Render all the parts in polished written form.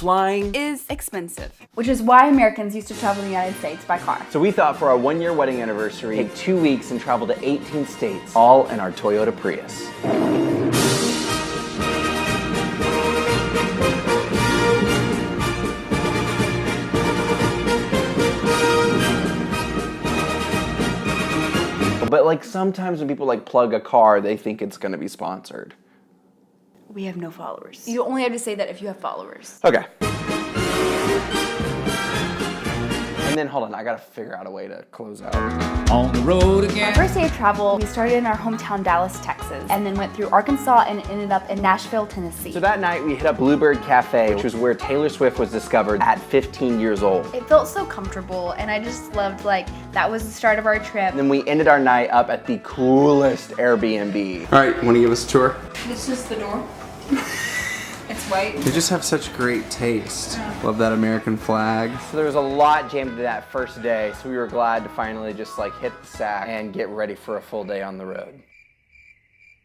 flying is expensive, which is why Americans used to travel in the United States by car. So we thought for our 1-year wedding anniversary, take 2 weeks and travel to 18 states, all in our Toyota Prius. But like sometimes when people like plug a car, they think it's gonna be sponsored. We have no followers. You only have to say that if you have followers. Okay. And then hold on, I gotta figure out a way to close out. On the road again. Our first day of travel, we started in our hometown, Dallas, Texas, and then went through Arkansas and ended up in Nashville, Tennessee. So that night we hit up Bluebird Cafe, which was where Taylor Swift was discovered at 15 years old. It felt so comfortable, and I just loved, like, that was the start of our trip. And then we ended our night up at the coolest Airbnb. All right, want to give us a tour? This is the door. It's white. They just have such great taste. Love that American flag. So there was a lot jammed into that first day, so we were glad to finally just like hit the sack and get ready for a full day on the road.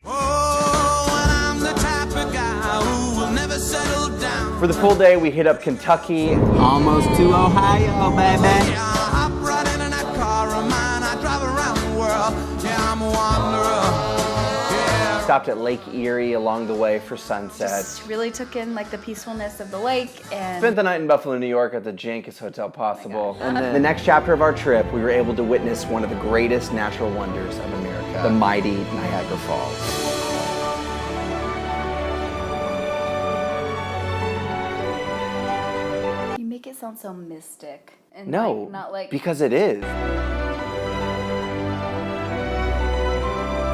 I'm the type of guy who will never settle down. For the full day, we hit up Kentucky. Almost to Ohio, baby. Yeah, I hop right in that car of mine. I drive around the world. Yeah, I'm a wanderer. Stopped at Lake Erie along the way for sunset. Just really took in like the peacefulness of the lake and Spent the night in Buffalo, New York at the jankest hotel possible. And then the next chapter of our trip, we were able to witness one of the greatest natural wonders of America, the mighty Niagara Falls. You make it sound so mystic. And No, like, not like because it is.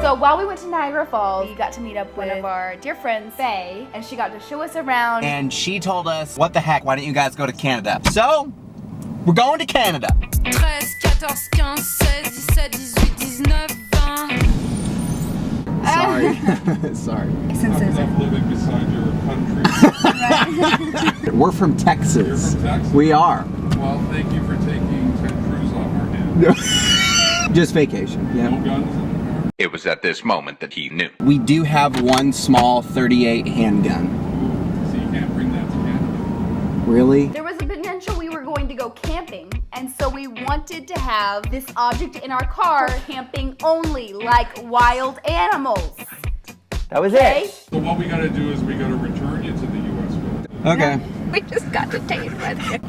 So while we went to Niagara Falls, we got to meet up with one of our dear friends, Faye, and she got to show us around. And she told us, what the heck, why don't you guys go to Canada? So, we're going to Canada. 13, 14, 15, 16, 17, 18, 19, 20. Sorry. Sorry. Since there's a living beside your country. We're from Texas. You're from Texas? We are. Well, thank you for taking 10 crews off our hands. Just vacation. No Yeah. guns in the car. It was at this moment that he knew. We do have one small 38 handgun. So you can't bring that to Canada. Really? There was a potential we were going to go camping, and so we wanted to have this object in our car for camping only, like wild animals. That was Okay? it. So what we gotta do is we gotta return you to the U.S. with it. Okay. We just got detained by the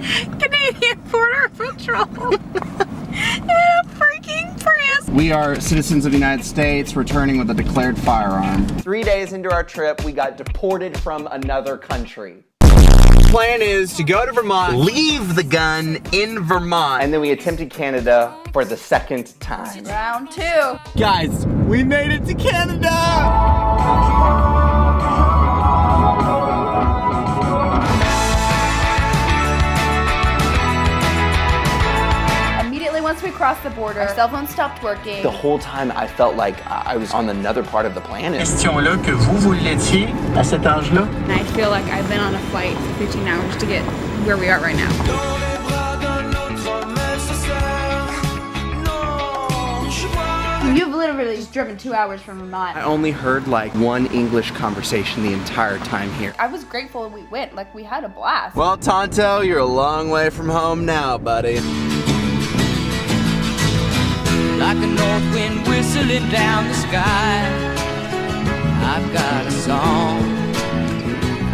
Canadian Border Patrol in a freaking Prius. We are citizens of the United States returning with a declared firearm. 3 days into our trip, we got deported from another country. Plan is to go to Vermont, leave the gun in Vermont. And then we attempted Canada for the second time. Round 2. Guys, we made it to Canada! Once we crossed the border, our cell phone stopped working. The whole time I felt like I was on another part of the planet. Question-là que vous l'étiez à cet âge-là? And I feel like I've been on a flight for 15 hours to get where we are right now. You've literally just driven 2 hours from Vermont. I only heard like one English conversation the entire time here. I was grateful we went. Like, we had a blast. Well, Tonto, you're a long way from home now, buddy. Like a north wind whistling down the sky. I've got a song.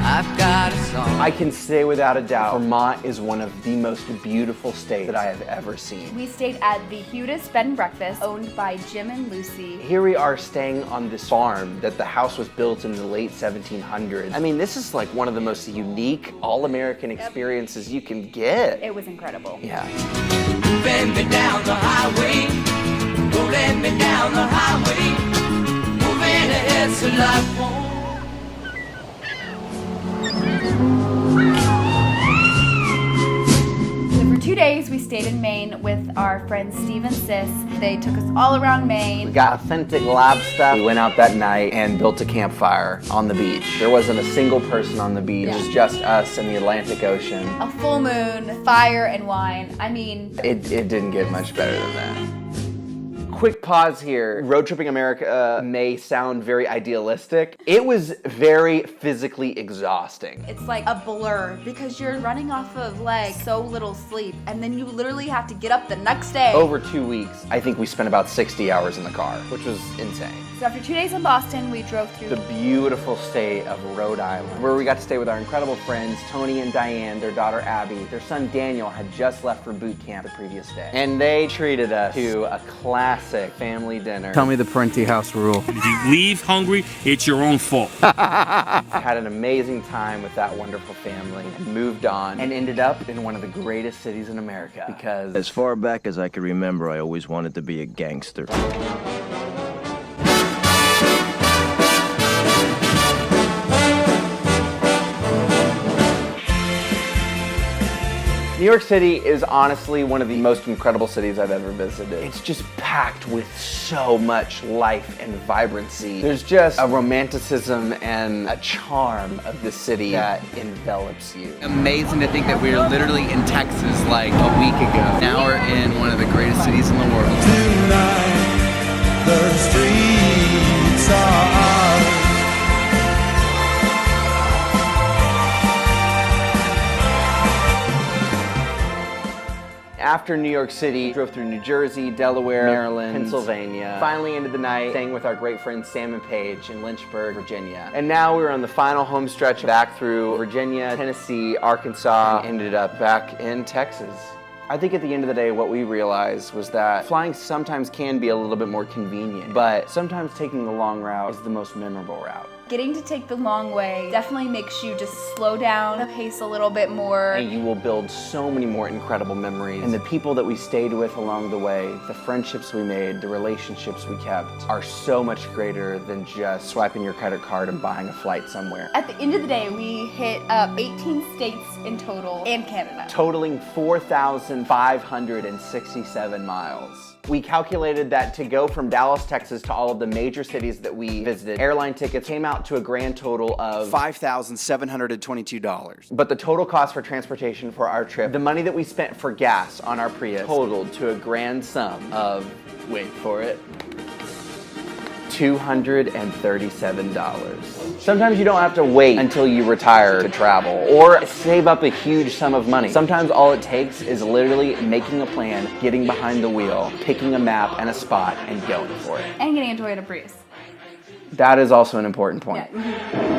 I've got a song. I can say without a doubt, Vermont is one of the most beautiful states that I have ever seen. We stayed at the cutest bed and breakfast owned by Jim and Lucy. Here we are staying on this farm that the house was built in the late 1700s. I mean, this is like one of the most unique, all-American experiences you can get. It was incredible. Yeah. Bend me down the highway. Rolling me down the highway. Moving ahead so life won't. So for 2 days, we stayed in Maine with our friends Steve and Sis. They took us all around We Maine. got authentic lab stuff. We went out that night and built a campfire on the beach. There wasn't a single person on the beach. It was just us and the Atlantic Ocean. A full moon, fire, and wine. I mean, It didn't get much better than that. Quick pause here. Road tripping America may sound very idealistic. It was very physically exhausting. It's like a blur because you're running off of like so little sleep, and then you literally have to get up the next day. Over 2 weeks, I think we spent about 60 hours in the car, which was insane. So after 2 days in Boston, we drove through The beautiful state of Rhode Island, where we got to stay with our incredible friends, Tony and Diane, their daughter Abby. Their son Daniel had just left for boot camp the previous day. And they treated us to a classic family dinner. Tell me the Parenti house rule. If you leave hungry, it's your own fault. Had an amazing time with that wonderful family and moved on and ended up in one of the greatest cities in America because As far back as I can remember, I always wanted to be a gangster. New York City is honestly one of the most incredible cities I've ever visited. It's just packed with so much life and vibrancy. There's just a romanticism and a charm of the city that envelops you. Amazing to think that we were literally in Texas like a week ago. Now we're in one of the greatest cities in the world. Tonight, the streets are ours. After New York City, drove through New Jersey, Delaware, Maryland, Pennsylvania. Finally ended the night staying with our great friends Sam and Paige in Lynchburg, Virginia. And now we're on the final home stretch back through Virginia, Tennessee, Arkansas, and ended up back in Texas. I think at the end of the day, what we realized was that flying sometimes can be a little bit more convenient, but sometimes taking the long route is the most memorable route. Getting to take the long way definitely makes you just slow down the pace a little bit more. And you will build so many more incredible memories. And the people that we stayed with along the way, the friendships we made, the relationships we kept, are so much greater than just swiping your credit card and buying a flight somewhere. At the end of the day, we hit up 18 states in total and Canada. Totaling 4,567 miles. We calculated that to go from Dallas, Texas to all of the major cities that we visited, airline tickets came out to a grand total of $5,722. But the total cost for transportation for our trip, the money that we spent for gas on our Prius, totaled to a grand sum of, wait for it, $237. Sometimes you don't have to wait until you retire to travel or save up a huge sum of money. Sometimes all it takes is literally making a plan, getting behind the wheel, picking a map and a spot, and going for it. And getting a Toyota Prius. That is also an important point. Yeah.